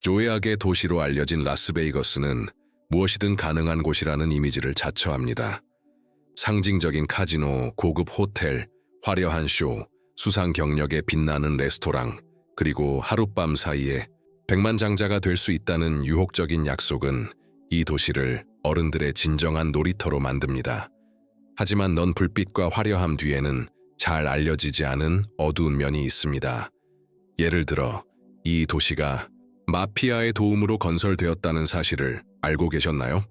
조예악의 도시로 알려진 라스베이거스는 무엇이든 가능한 곳이라는 이미지를 자처합니다. 상징적인 카지노, 고급 호텔, 화려한 쇼, 수상 경력에 빛나는 레스토랑, 그리고 하룻밤 사이에 백만장자가 될 수 있다는 유혹적인 약속은 이 도시를 어른들의 진정한 놀이터로 만듭니다. 하지만 넌 불빛과 화려함 뒤에는 잘 알려지지 않은 어두운 면이 있습니다. 예를 들어 이 도시가 마피아의 도움으로 건설되었다는 사실을 알고 계셨나요?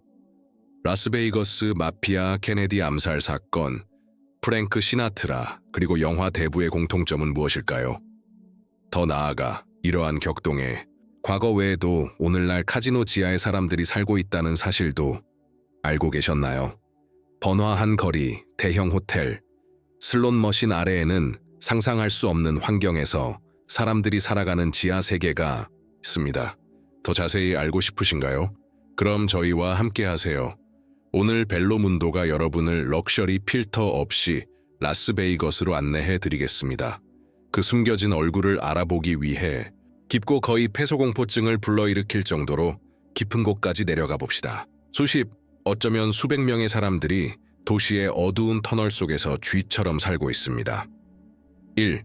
라스베이거스 마피아 케네디 암살 사건, 프랭크 시나트라, 그리고 영화 대부의 공통점은 무엇일까요? 더 나아가 이러한 격동에 과거 외에도 오늘날 카지노 지하에 사람들이 살고 있다는 사실도 알고 계셨나요? 번화한 거리, 대형 호텔, 슬롯 머신 아래에는 상상할 수 없는 환경에서 사람들이 살아가는 지하 세계가 있습니다. 더 자세히 알고 싶으신가요? 그럼 저희와 함께 하세요. 오늘 벨로문도가 여러분을 럭셔리 필터 없이 라스베이거스로 안내해 드리겠습니다. 그 숨겨진 얼굴을 알아보기 위해 깊고 거의 폐소공포증을 불러일으킬 정도로 깊은 곳까지 내려가 봅시다. 수십, 어쩌면 수백 명의 사람들이 도시의 어두운 터널 속에서 쥐처럼 살고 있습니다. 1.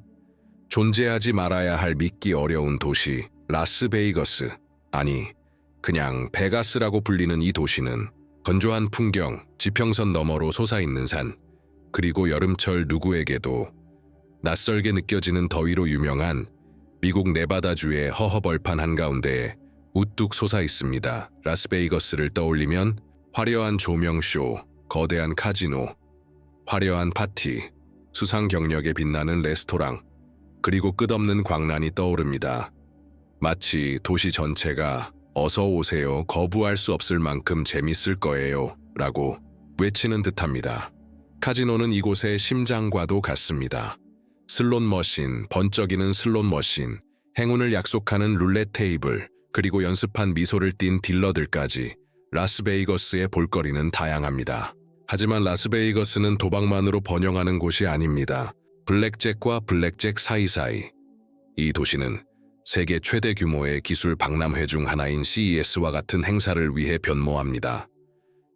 존재하지 말아야 할 믿기 어려운 도시 라스베이거스, 아니 그냥 베가스라고 불리는 이 도시는 건조한 풍경, 지평선 너머로 솟아있는 산, 그리고 여름철 누구에게도 낯설게 느껴지는 더위로 유명한 미국 네바다주의 허허벌판 한가운데에 우뚝 솟아있습니다. 라스베이거스를 떠올리면 화려한 조명쇼, 거대한 카지노, 화려한 파티, 수상 경력에 빛나는 레스토랑, 그리고 끝없는 광란이 떠오릅니다. 마치 도시 전체가 어서 오세요, 거부할 수 없을 만큼 재밌을 거예요 라고 외치는 듯합니다. 카지노는 이곳의 심장과도 같습니다. 슬롯 머신, 번쩍이는 슬롯 머신, 행운을 약속하는 룰렛 테이블, 그리고 연습한 미소를 띤 딜러들까지 라스베이거스의 볼거리는 다양합니다. 하지만 라스베이거스는 도박만으로 번영하는 곳이 아닙니다. 블랙잭과 블랙잭 사이사이. 이 도시는 세계 최대 규모의 기술 박람회 중 하나인 CES와 같은 행사를 위해 변모합니다.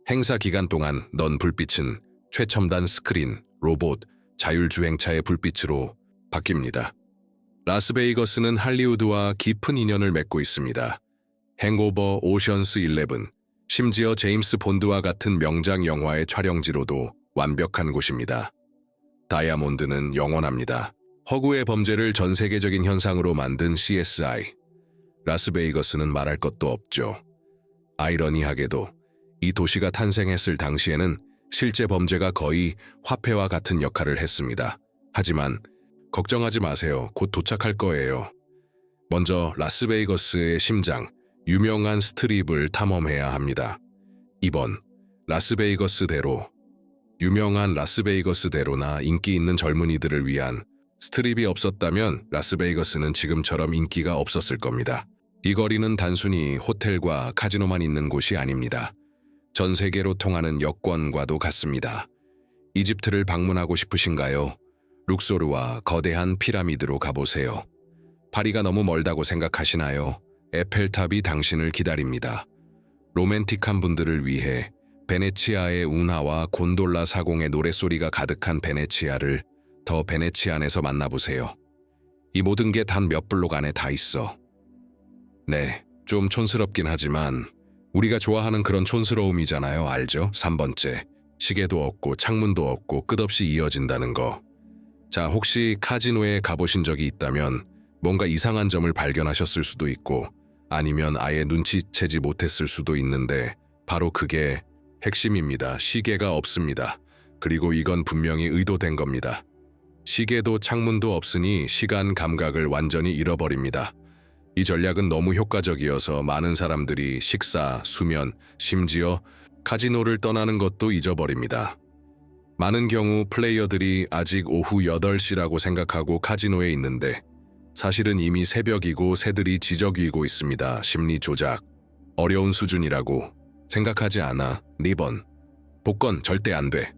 행사 기간 동안 넌 불빛은 최첨단 스크린, 로봇, 자율주행차의 불빛으로 바뀝니다. 라스베이거스는 할리우드와 깊은 인연을 맺고 있습니다. 행오버, 오션스 11, 심지어 제임스 본드와 같은 명작 영화의 촬영지로도 완벽한 곳입니다. 다이아몬드는 영원합니다. 허구의 범죄를 전 세계적인 현상으로 만든 CSI. 라스베이거스는 말할 것도 없죠. 아이러니하게도 이 도시가 탄생했을 당시에는 실제 범죄가 거의 화폐와 같은 역할을 했습니다. 하지만 걱정하지 마세요. 곧 도착할 거예요. 먼저 라스베이거스의 심장, 유명한 스트립을 탐험해야 합니다. 2번, 라스베이거스대로. 유명한 라스베이거스대로나 인기 있는 젊은이들을 위한 스트립이 없었다면 라스베이거스는 지금처럼 인기가 없었을 겁니다. 이 거리는 단순히 호텔과 카지노만 있는 곳이 아닙니다. 전 세계로 통하는 여권과도 같습니다. 이집트를 방문하고 싶으신가요? 룩소르와 거대한 피라미드로 가보세요. 파리가 너무 멀다고 생각하시나요? 에펠탑이 당신을 기다립니다. 로맨틱한 분들을 위해 베네치아의 운하와 곤돌라 사공의 노랫소리가 가득한 베네치아를 더 베네치안에서 만나보세요. 이 모든 게 단 몇 블록 안에 다 있어. 네, 좀 촌스럽긴 하지만 우리가 좋아하는 그런 촌스러움이잖아요. 알죠? 3번째, 시계도 없고 창문도 없고 끝없이 이어진다는 거. 자, 혹시 카지노에 가보신 적이 있다면 뭔가 이상한 점을 발견하셨을 수도 있고 아니면 아예 눈치채지 못했을 수도 있는데 바로 그게 핵심입니다. 시계가 없습니다. 그리고 이건 분명히 의도된 겁니다. 시계도 창문도 없으니 시간 감각을 완전히 잃어버립니다. 이 전략은 너무 효과적이어서 많은 사람들이 식사, 수면, 심지어 카지노를 떠나는 것도 잊어버립니다. 많은 경우 플레이어들이 아직 오후 8시라고 생각하고 카지노에 있는데 사실은 이미 새벽이고 새들이 지저귀고 있습니다. 심리 조작. 어려운 수준이라고 생각하지 않아. 2번. 복권 절대 안 돼.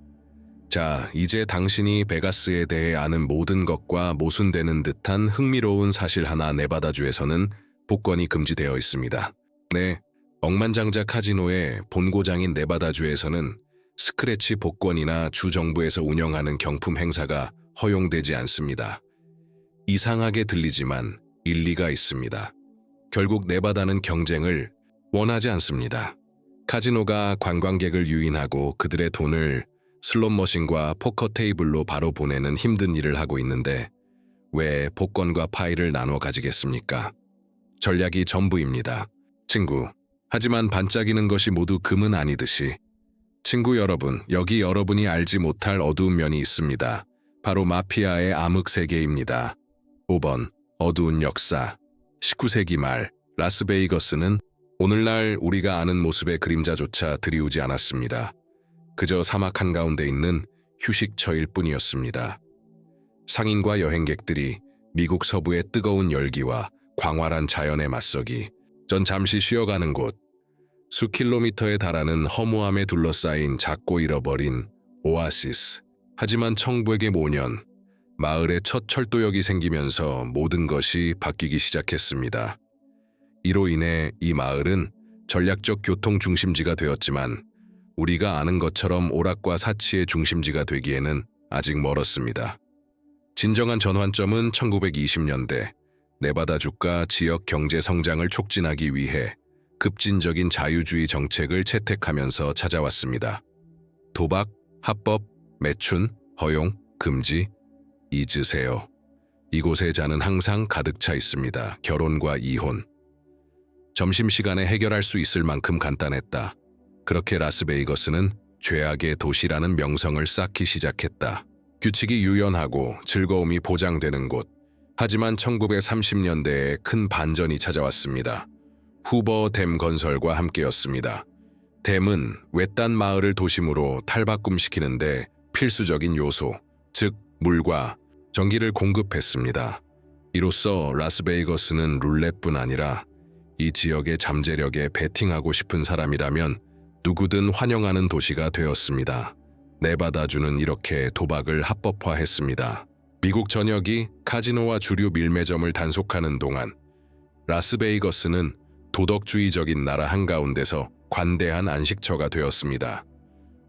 자, 이제 당신이 베가스에 대해 아는 모든 것과 모순되는 듯한 흥미로운 사실 하나. 네바다주에서는 복권이 금지되어 있습니다. 네, 억만장자 카지노의 본고장인 네바다주에서는 스크래치 복권이나 주 정부에서 운영하는 경품 행사가 허용되지 않습니다. 이상하게 들리지만 일리가 있습니다. 결국 네바다는 경쟁을 원하지 않습니다. 카지노가 관광객을 유인하고 그들의 돈을 슬롯머신과 포커 테이블로 바로 보내는 힘든 일을 하고 있는데 왜 복권과 파이를 나눠 가지겠습니까? 전략이 전부입니다. 친구, 하지만 반짝이는 것이 모두 금은 아니듯이 친구 여러분, 여기 여러분이 알지 못할 어두운 면이 있습니다. 바로 마피아의 암흑 세계입니다. 5번, 어두운 역사. 19세기 말, 라스베이거스는 오늘날 우리가 아는 모습의 그림자조차 드리우지 않았습니다. 그저 사막 한가운데 있는 휴식처일 뿐이었습니다. 상인과 여행객들이 미국 서부의 뜨거운 열기와 광활한 자연에 맞서기 전 잠시 쉬어가는 곳, 수킬로미터에 달하는 허무함에 둘러싸인 작고 잃어버린 오아시스. 하지만 1905년 마을에 첫 철도역이 생기면서 모든 것이 바뀌기 시작했습니다. 이로 인해 이 마을은 전략적 교통 중심지가 되었지만 우리가 아는 것처럼 오락과 사치의 중심지가 되기에는 아직 멀었습니다. 진정한 전환점은 1920년대 네바다주가 지역 경제 성장을 촉진하기 위해 급진적인 자유주의 정책을 채택하면서 찾아왔습니다. 도박, 합법, 매춘, 허용, 금지, 잊으세요. 이곳의 잔은 항상 가득 차 있습니다. 결혼과 이혼. 점심시간에 해결할 수 있을 만큼 간단했다. 그렇게 라스베이거스는 죄악의 도시라는 명성을 쌓기 시작했다. 규칙이 유연하고 즐거움이 보장되는 곳. 하지만 1930년대에 큰 반전이 찾아왔습니다. 후버 댐 건설과 함께였습니다. 댐은 외딴 마을을 도심으로 탈바꿈시키는데 필수적인 요소, 즉 물과 전기를 공급했습니다. 이로써 라스베이거스는 룰렛뿐 아니라 이 지역의 잠재력에 베팅하고 싶은 사람이라면 누구든 환영하는 도시가 되었습니다. 네바다주는 이렇게 도박을 합법화했습니다. 미국 전역이 카지노와 주류 밀매점을 단속하는 동안 라스베이거스는 도덕주의적인 나라 한가운데서 관대한 안식처가 되었습니다.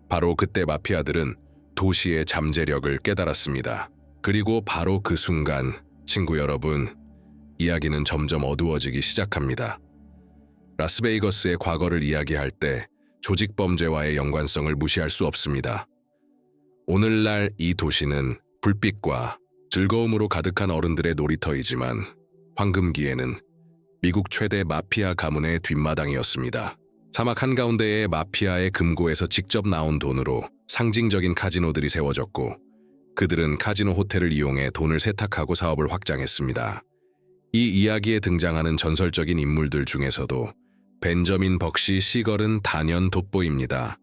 바로 그때 마피아들은 도시의 잠재력을 깨달았습니다. 그리고 바로 그 순간, 친구 여러분, 이야기는 점점 어두워지기 시작합니다. 라스베이거스의 과거를 이야기할 때 조직범죄와의 연관성을 무시할 수 없습니다. 오늘날 이 도시는 불빛과 즐거움으로 가득한 어른들의 놀이터이지만 황금기에는 미국 최대 마피아 가문의 뒷마당이었습니다. 사막 한가운데의 마피아의 금고에서 직접 나온 돈으로 상징적인 카지노들이 세워졌고 그들은 카지노 호텔을 이용해 돈을 세탁하고 사업을 확장했습니다. 이 이야기에 등장하는 전설적인 인물들 중에서도 벤저민 벅시 시걸은 단연 돋보입니다.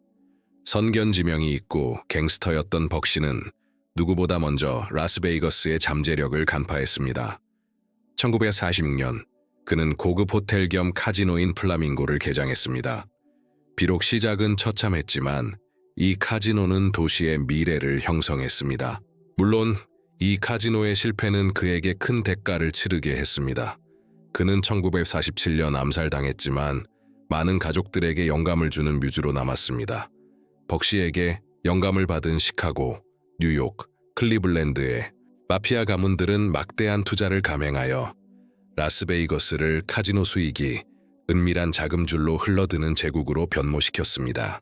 선견지명이 있고 갱스터였던 벅시는 누구보다 먼저 라스베이거스의 잠재력을 간파했습니다. 1946년 그는 고급 호텔 겸 카지노인 플라밍고를 개장했습니다. 비록 시작은 처참했지만 이 카지노는 도시의 미래를 형성했습니다. 물론 이 카지노의 실패는 그에게 큰 대가를 치르게 했습니다. 그는 1947년 암살당했지만 많은 가족들에게 영감을 주는 뮤즈로 남았습니다. 벅시에게 영감을 받은 시카고, 뉴욕, 클리블랜드의 마피아 가문들은 막대한 투자를 감행하여 라스베이거스를 카지노 수익이 은밀한 자금줄로 흘러드는 제국으로 변모시켰습니다.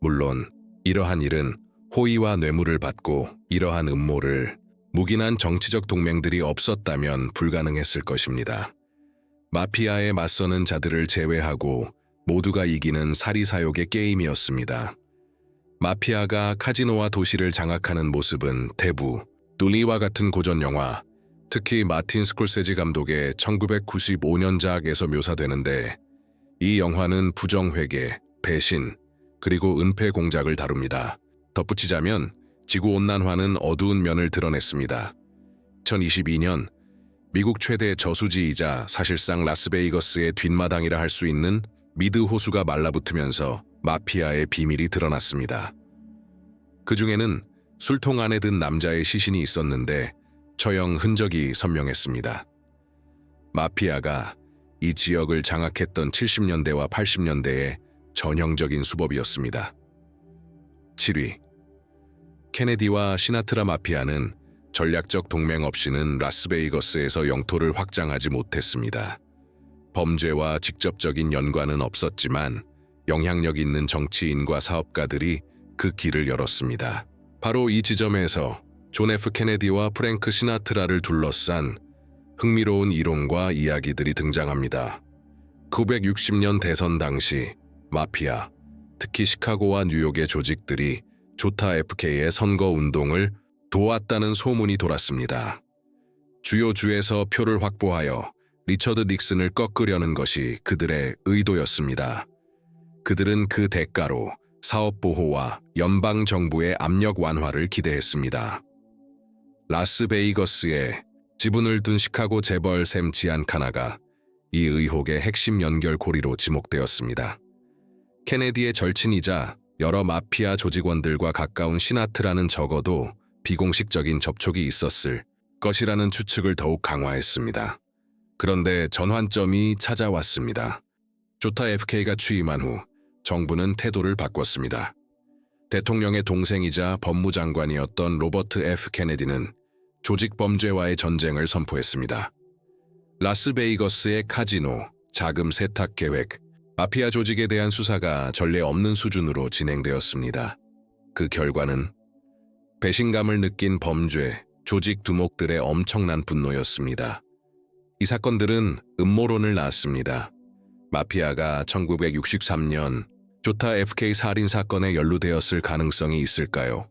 물론 이러한 일은 호의와 뇌물을 받고 이러한 음모를 묵인한 정치적 동맹들이 없었다면 불가능했을 것입니다. 마피아에 맞서는 자들을 제외하고 모두가 이기는 사리사욕의 게임이었습니다. 마피아가 카지노와 도시를 장악하는 모습은 대부, 둘리와 같은 고전 영화, 특히 마틴 스콜세지 감독의 1995년작에서 묘사되는데 이 영화는 부정회계, 배신, 그리고 은폐 공작을 다룹니다. 덧붙이자면 지구온난화는 어두운 면을 드러냈습니다. 2022년 미국 최대 저수지이자 사실상 라스베이거스의 뒷마당이라 할 수 있는 미드 호수가 말라붙으면서 마피아의 비밀이 드러났습니다. 그 중에는 술통 안에 든 남자의 시신이 있었는데 처형 흔적이 선명했습니다. 마피아가 이 지역을 장악했던 70년대와 80년대의 전형적인 수법이었습니다. 7위. 케네디와 시나트라 마피아는 전략적 동맹 없이는 라스베이거스에서 영토를 확장하지 못했습니다. 범죄와 직접적인 연관은 없었지만 영향력 있는 정치인과 사업가들이 그 길을 열었습니다. 바로 이 지점에서 존 F 케네디와 프랭크 시나트라를 둘러싼 흥미로운 이론과 이야기들이 등장합니다. 1960년 대선 당시 마피아, 특히 시카고와 뉴욕의 조직들이 조타 FK의 선거 운동을 도왔다는 소문이 돌았습니다. 주요 주에서 표를 확보하여 리처드 닉슨을 꺾으려는 것이 그들의 의도였습니다. 그들은 그 대가로 사업 보호와 연방 정부의 압력 완화를 기대했습니다. 라스베이거스에 지분을 둔 시카고 재벌 샘 지안카나가 이 의혹의 핵심 연결고리로 지목되었습니다. 케네디의 절친이자 여러 마피아 조직원들과 가까운 시나트라는 적어도 비공식적인 접촉이 있었을 것이라는 추측을 더욱 강화했습니다. 그런데 전환점이 찾아왔습니다. 조타 FK가 취임한 후 정부는 태도를 바꿨습니다. 대통령의 동생이자 법무장관이었던 로버트 F 케네디는 조직 범죄와의 전쟁을 선포했습니다. 라스베이거스의 카지노, 자금 세탁 계획, 마피아 조직에 대한 수사가 전례 없는 수준으로 진행되었습니다. 그 결과는 배신감을 느낀 범죄, 조직 두목들의 엄청난 분노였습니다. 이 사건들은 음모론을 낳았습니다. 마피아가 1963년 조타 FK 살인 사건에 연루되었을 가능성이 있을까요?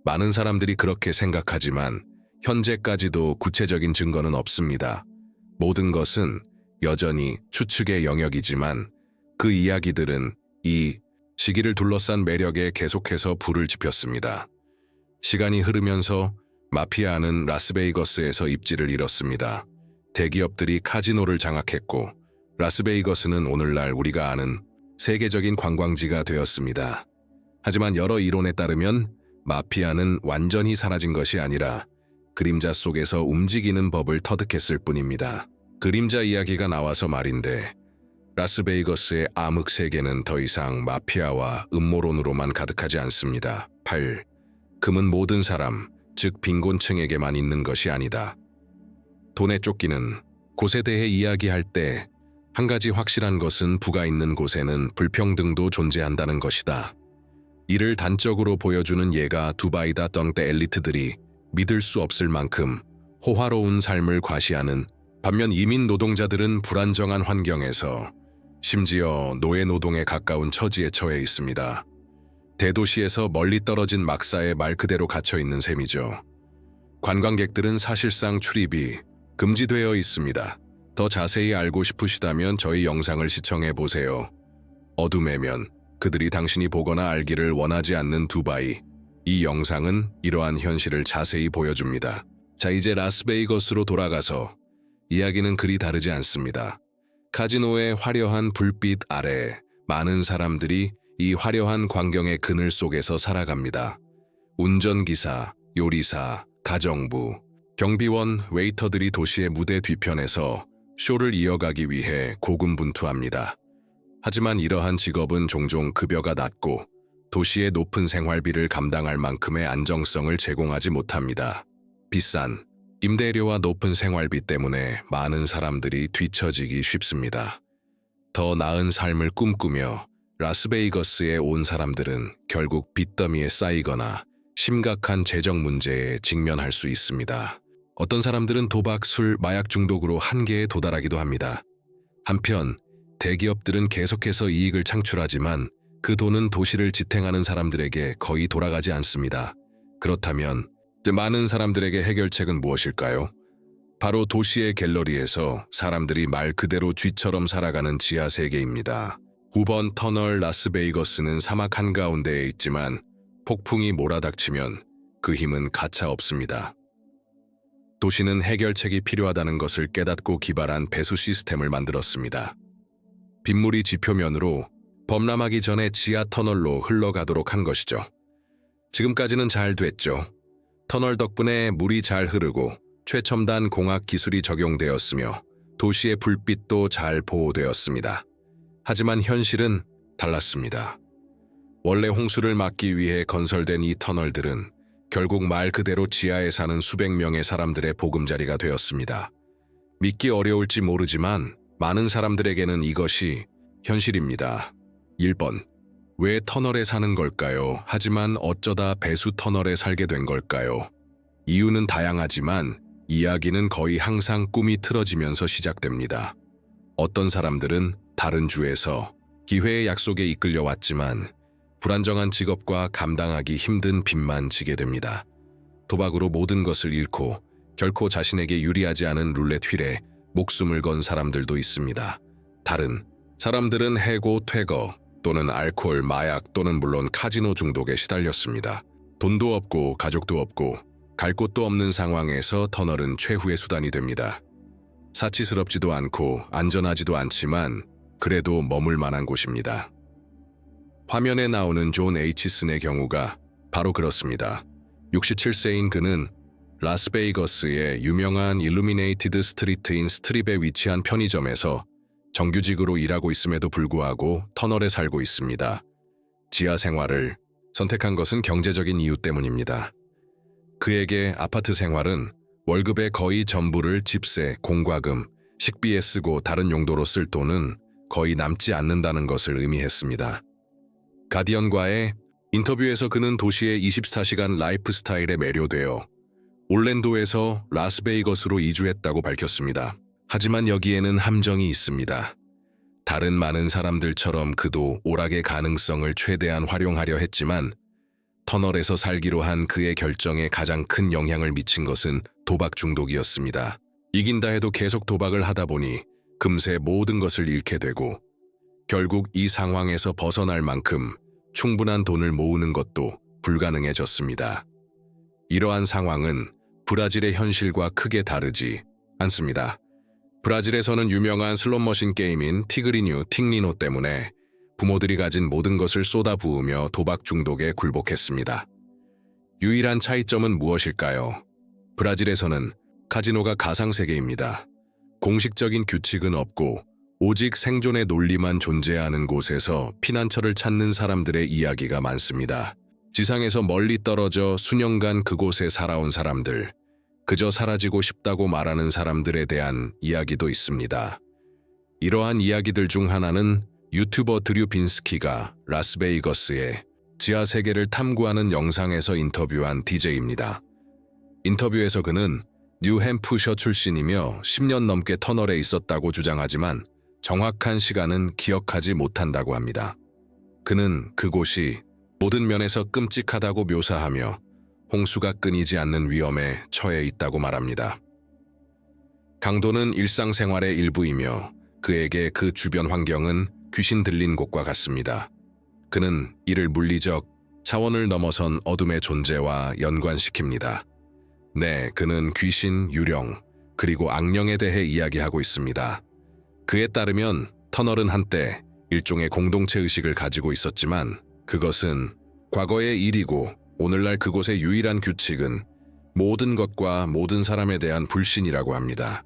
많은 사람들이 그렇게 생각하지만 현재까지도 구체적인 증거는 없습니다. 모든 것은 여전히 추측의 영역이지만 그 이야기들은 이 시기를 둘러싼 매력에 계속해서 불을 지폈습니다. 시간이 흐르면서 마피아는 라스베이거스에서 입지를 잃었습니다. 대기업들이 카지노를 장악했고 라스베이거스는 오늘날 우리가 아는 세계적인 관광지가 되었습니다. 하지만 여러 이론에 따르면 마피아는 완전히 사라진 것이 아니라 그림자 속에서 움직이는 법을 터득했을 뿐입니다. 그림자 이야기가 나와서 말인데 라스베이거스의 암흑 세계는 더 이상 마피아와 음모론으로만 가득하지 않습니다. 8. 금은 모든 사람, 즉 빈곤층에게만 있는 것이 아니다. 돈에 쫓기는 곳에 대해 이야기할 때 한 가지 확실한 것은 부가 있는 곳에는 불평등도 존재한다는 것이다. 이를 단적으로 보여주는 예가 두바이다 덩대 엘리트들이 믿을 수 없을 만큼 호화로운 삶을 과시하는 반면 이민 노동자들은 불안정한 환경에서 심지어 노예 노동에 가까운 처지에 처해 있습니다. 대도시에서 멀리 떨어진 막사에 말 그대로 갇혀 있는 셈이죠. 관광객들은 사실상 출입이 금지되어 있습니다. 더 자세히 알고 싶으시다면 저희 영상을 시청해 보세요. 어둠의 그들이 당신이 보거나 알기를 원하지 않는 두바이. 이 영상은 이러한 현실을 자세히 보여줍니다. 자, 이제 라스베이거스로 돌아가서 이야기는 그리 다르지 않습니다. 카지노의 화려한 불빛 아래 많은 사람들이 이 화려한 광경의 그늘 속에서 살아갑니다. 운전기사, 요리사, 가정부, 경비원, 웨이터들이 도시의 무대 뒤편에서 쇼를 이어가기 위해 고군분투합니다. 하지만 이러한 직업은 종종 급여가 낮고 도시의 높은 생활비를 감당할 만큼의 안정성을 제공하지 못합니다. 비싼 임대료와 높은 생활비 때문에 많은 사람들이 뒤처지기 쉽습니다. 더 나은 삶을 꿈꾸며 라스베이거스에 온 사람들은 결국 빚더미에 쌓이거나 심각한 재정 문제에 직면할 수 있습니다. 어떤 사람들은 도박, 술, 마약 중독으로 한계에 도달하기도 합니다. 한편 대기업들은 계속해서 이익을 창출하지만 그 돈은 도시를 지탱하는 사람들에게 거의 돌아가지 않습니다. 그렇다면 많은 사람들에게 해결책은 무엇일까요? 바로 도시의 갤러리에서 사람들이 말 그대로 쥐처럼 살아가는 지하 세계입니다. 9번 터널. 라스베이거스는 사막 한가운데에 있지만 폭풍이 몰아닥치면 그 힘은 가차 없습니다. 도시는 해결책이 필요하다는 것을 깨닫고 기발한 배수 시스템을 만들었습니다. 빗물이 지표면으로 범람하기 전에 지하 터널로 흘러가도록 한 것이죠. 지금까지는 잘 됐죠. 터널 덕분에 물이 잘 흐르고 최첨단 공학 기술이 적용되었으며 도시의 불빛도 잘 보호되었습니다. 하지만 현실은 달랐습니다. 원래 홍수를 막기 위해 건설된 이 터널들은 결국 말 그대로 지하에 사는 수백 명의 사람들의 보금자리가 되었습니다. 믿기 어려울지 모르지만 많은 사람들에게는 이것이 현실입니다. 1번. 왜 터널에 사는 걸까요? 하지만 어쩌다 배수 터널에 살게 된 걸까요? 이유는 다양하지만 이야기는 거의 항상 꿈이 틀어지면서 시작됩니다. 어떤 사람들은 다른 주에서 기회의 약속에 이끌려 왔지만 불안정한 직업과 감당하기 힘든 빚만 지게 됩니다. 도박으로 모든 것을 잃고 결코 자신에게 유리하지 않은 룰렛 휠에 목숨을 건 사람들도 있습니다. 다른 사람들은 해고, 퇴거 또는 알코올, 마약 또는 물론 카지노 중독에 시달렸습니다. 돈도 없고 가족도 없고 갈 곳도 없는 상황에서 터널은 최후의 수단이 됩니다. 사치스럽지도 않고 안전하지도 않지만 그래도 머물 만한 곳입니다. 화면에 나오는 존 에이치슨의 경우가 바로 그렇습니다. 67세인 그는 라스베이거스의 유명한 일루미네이티드 스트리트인 스트립에 위치한 편의점에서 정규직으로 일하고 있음에도 불구하고 터널에 살고 있습니다. 지하 생활을 선택한 것은 경제적인 이유 때문입니다. 그에게 아파트 생활은 월급의 거의 전부를 집세, 공과금, 식비에 쓰고 다른 용도로 쓸 돈은 거의 남지 않는다는 것을 의미했습니다. 가디언과의 인터뷰에서 그는 도시의 24시간 라이프 스타일에 매료되어 올랜도에서 라스베이거스로 이주했다고 밝혔습니다. 하지만 여기에는 함정이 있습니다. 다른 많은 사람들처럼 그도 오락의 가능성을 최대한 활용하려 했지만 터널에서 살기로 한 그의 결정에 가장 큰 영향을 미친 것은 도박 중독이었습니다. 이긴다 해도 계속 도박을 하다 보니 금세 모든 것을 잃게 되고 결국 이 상황에서 벗어날 만큼 충분한 돈을 모으는 것도 불가능해졌습니다. 이러한 상황은 브라질의 현실과 크게 다르지 않습니다. 브라질에서는 유명한 슬롯머신 게임인 티그리뉴 틱리노 때문에 부모들이 가진 모든 것을 쏟아부으며 도박 중독에 굴복했습니다. 유일한 차이점은 무엇일까요? 브라질에서는 카지노가 가상세계입니다. 공식적인 규칙은 없고 오직 생존의 논리만 존재하는 곳에서 피난처를 찾는 사람들의 이야기가 많습니다. 지상에서 멀리 떨어져 수년간 그곳에 살아온 사람들, 그저 사라지고 싶다고 말하는 사람들에 대한 이야기도 있습니다. 이러한 이야기들 중 하나는 유튜버 드류 빈스키가 라스베이거스의 지하 세계를 탐구하는 영상에서 인터뷰한 DJ입니다. 인터뷰에서 그는 뉴햄프셔 출신이며 10년 넘게 터널에 있었다고 주장하지만 정확한 시간은 기억하지 못한다고 합니다. 그는 그곳이 모든 면에서 끔찍하다고 묘사하며 홍수가 끊이지 않는 위험에 처해 있다고 말합니다. 강도는 일상생활의 일부이며 그에게 그 주변 환경은 귀신 들린 곳과 같습니다. 그는 이를 물리적 차원을 넘어선 어둠의 존재와 연관시킵니다. 네, 그는 귀신, 유령, 그리고 악령에 대해 이야기하고 있습니다. 그에 따르면 터널은 한때 일종의 공동체 의식을 가지고 있었지만 그것은 과거의 일이고 오늘날 그곳의 유일한 규칙은 모든 것과 모든 사람에 대한 불신이라고 합니다.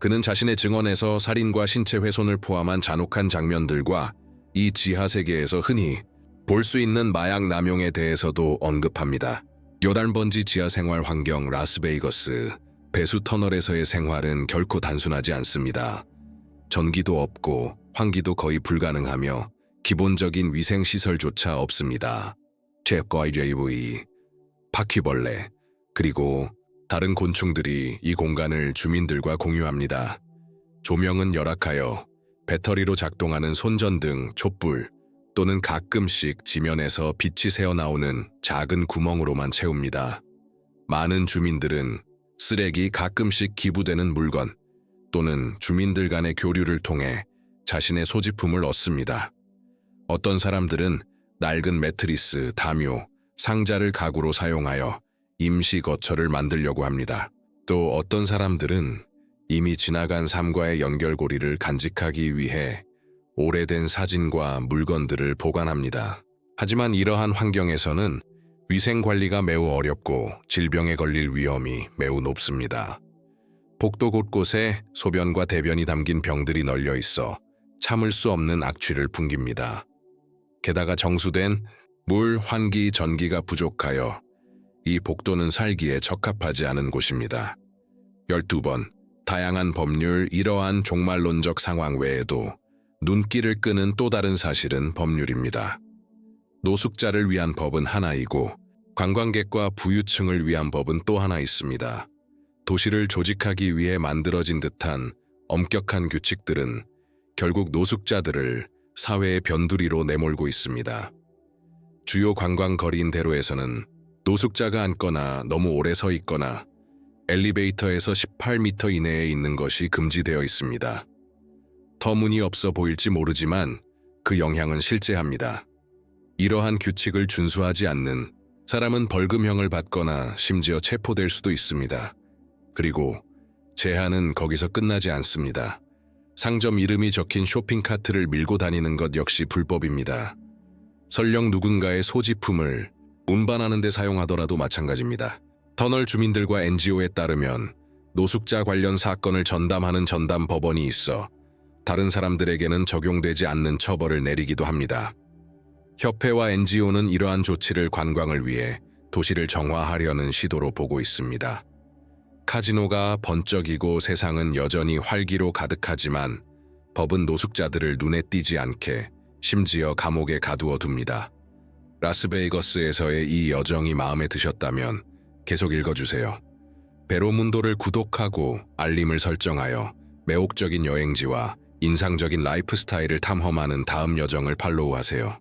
그는 자신의 증언에서 살인과 신체 훼손을 포함한 잔혹한 장면들과 이 지하 세계에서 흔히 볼 수 있는 마약 남용에 대해서도 언급합니다. 요란번지 지하 생활 환경 라스베이거스, 배수 터널에서의 생활은 결코 단순하지 않습니다. 전기도 없고 환기도 거의 불가능하며 기본적인 위생시설조차 없습니다. 잽과이제이브이, 바퀴벌레, 그리고 다른 곤충들이 이 공간을 주민들과 공유합니다. 조명은 열악하여 배터리로 작동하는 손전등, 촛불 또는 가끔씩 지면에서 빛이 새어나오는 작은 구멍으로만 채웁니다. 많은 주민들은 쓰레기, 가끔씩 기부되는 물건 또는 주민들 간의 교류를 통해 자신의 소지품을 얻습니다. 어떤 사람들은 낡은 매트리스, 담요, 상자를 가구로 사용하여 임시 거처를 만들려고 합니다. 또 어떤 사람들은 이미 지나간 삶과의 연결고리를 간직하기 위해 오래된 사진과 물건들을 보관합니다. 하지만 이러한 환경에서는 위생관리가 매우 어렵고 질병에 걸릴 위험이 매우 높습니다. 복도 곳곳에 소변과 대변이 담긴 병들이 널려 있어 참을 수 없는 악취를 풍깁니다. 게다가 정수된 물, 환기, 전기가 부족하여 이 복도는 살기에 적합하지 않은 곳입니다. 12번, 다양한 법률, 이러한 종말론적 상황 외에도 눈길을 끄는 또 다른 사실은 법률입니다. 노숙자를 위한 법은 하나이고 관광객과 부유층을 위한 법은 또 하나 있습니다. 도시를 조직하기 위해 만들어진 듯한 엄격한 규칙들은 결국 노숙자들을 사회의 변두리로 내몰고 있습니다. 주요 관광거리인 대로에서는 노숙자가 앉거나 너무 오래 서 있거나 엘리베이터에서 18m 이내에 있는 것이 금지되어 있습니다. 터무니없어 보일지 모르지만 그 영향은 실제합니다. 이러한 규칙을 준수하지 않는 사람은 벌금형을 받거나 심지어 체포될 수도 있습니다. 그리고 제한은 거기서 끝나지 않습니다. 상점 이름이 적힌 쇼핑카트를 밀고 다니는 것 역시 불법입니다. 설령 누군가의 소지품을 운반하는 데 사용하더라도 마찬가지입니다. 터널 주민들과 NGO에 따르면 노숙자 관련 사건을 전담하는 전담 법원이 있어 다른 사람들에게는 적용되지 않는 처벌을 내리기도 합니다. 협회와 NGO는 이러한 조치를 관광을 위해 도시를 정화하려는 시도로 보고 있습니다. 카지노가 번쩍이고 세상은 여전히 활기로 가득하지만 법은 노숙자들을 눈에 띄지 않게 심지어 감옥에 가두어 둡니다. 라스베이거스에서의 이 여정이 마음에 드셨다면 계속 읽어주세요. 베로문도를 구독하고 알림을 설정하여 매혹적인 여행지와 인상적인 라이프 스타일을 탐험하는 다음 여정을 팔로우하세요.